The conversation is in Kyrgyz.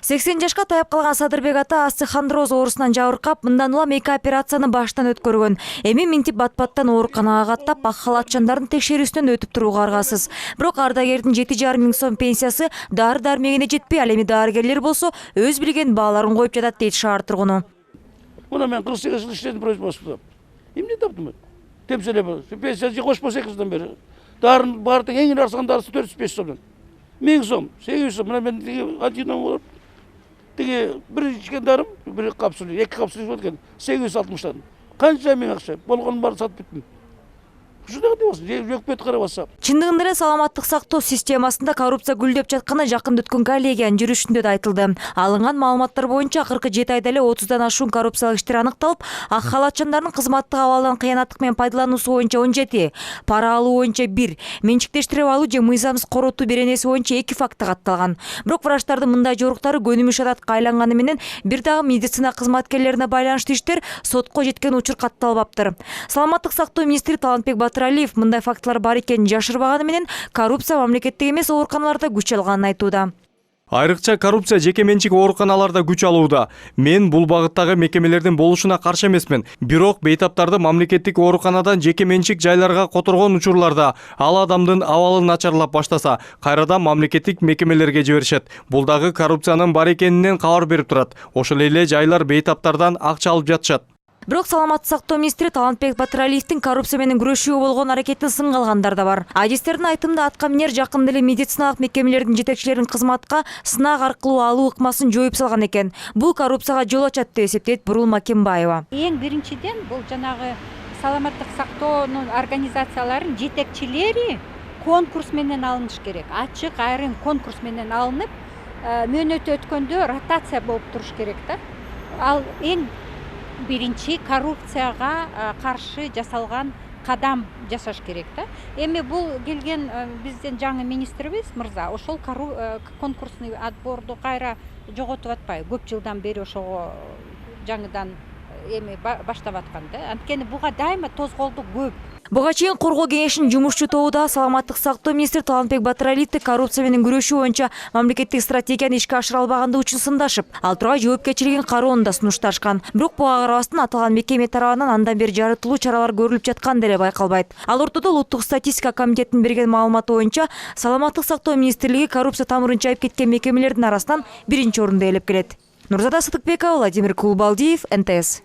80 жашка таяп калган Садырбек ата остеохондроз оорусунан жабыркап, мындан улам 2 операцияны баштан өткөргөн. Эми минтип бат-баттан ооруканага каттап, ак халатчандардын текшерүүсүнөн өтүп турууга аргасыз. Бирок ардагердин 7,5 миң сом пенсиясы дары-дармегине жетпей, ал эми дарыгерлер болсо өз билген бааларын коюп жатат дейт шаар тургуну. Мына мен 48 жыл иштедим производстводо. Эмне таптым? Темселеп, пенсия кошпосо 2 жылдан бери. Дарын бардын эң арзан дарысы 405 сомдон. 1000 сом, 800 сом. Мына мен антином болуп тиги бир ичкен дарым, бир капсула, 2 капсула болот экен. 860тан. Канча миң акча? Болгонун баарын сатып бүттүм. Ушундай болсун, жөкпөт карап атса. Чындыгында эле саламаттык сактоо системасында коррупция гүлдөп жатканы жакында өткөн коллегиянын жүрүшүндө да айтылды. Алынган маалыматтар боюнча акыркы 7 айда эле 30дан ашуун коррупциялык иштер аныкталып, ак халатчандардын кызматтык абалдан кыянаттык менен пайдалануусу боюнча 17, пара алуу боюнча 1, менчиктештирип алуу же мыйзамсыз коротуу беренеси боюнча 2 факты катталган. Бирок врачтардын мындай жоруктары көнүмүш адатка айланганы менен бир дагы медицина кызматкерлерине байланыштуу иштер сотко жеткен учур катталбаптыр. Саламаттык сактоо министри Талантбек Батыралиев мындай фактылар бар экенин жашырбаганы менен коррупция мамлекеттик эмес ооруканаларда күч алганын айтууда. Айрыкча коррупция жеке менчик ооруканаларда күч алууда. Мен бул багыттагы мекемелердин болушуна каршы эмесмин. Бирок бейтаптарды мамлекеттик ооруканадан жеке менчик жайларга которгон учурларда ал адамдын абалы начарлап баштаса, кайрадан мамлекеттик мекемелерге жиберишет. Бул дагы коррупциянын бар экенинен кабар берип турат. Ошол эле жайлар бейтаптардан акча алып жатышат. Бирок саламаттык сактоо министри Талантбек Батыралиевдин коррупция менен күрөшүүгө болгон аракетин сынга алгандар да бар. Адистердин айтымында атка минер жакында эле медициналык мекемелердин жетекчилерин кызматка сынак аркылуу алуу ыкмасын жоюп салган экен. Бул коррупцияга жол ачат деп эсептейт Бурулма Кембаева. Эң биринчиден бул жанагы саламаттык сактоонун организацияларынын жетекчилери конкурс менен алыныш керек. Ачык айрым конкурс менен алынып, мөөнөтү өткөндө ротация болуп туруш керек да. Ал эң биринчи коррупцияга каршы жасалган кадам жасаш керек да. Эми бул келген биздин жаңы министрибиз мырза ошол конкурсный отборду кайра жоготуп атпайбы? Көп жылдан бери ошого жаңыдан эми баштап аткан да. Анткени буга дайыма тозголду көп. Буга чейин коргоо кеңешинин жумушчу тобу да саламаттык сактоо министри Талантбек Батыралиевди коррупция менен күрөшүү боюнча мамлекеттик стратегияны ишке ашыра албаганды үчүн сындашып, ал тургай жоопкерчилигин кароону да сунушташкан. Бирок буга карабастан аталган мекеме тарабынан андан бери жарытылуу чаралар көрүлүп жаткан деле байкалбайт. Ал ортодо Улуттук статистика комитетинин берген маалыматы боюнча саламаттык сактоо министрлиги коррупция тамырын чайып кеткен мекемелердин арасынан биринчи орунду ээлеп келет. Нурзада Сыдыкбекова, Владимир Кулбалдиев, НТС.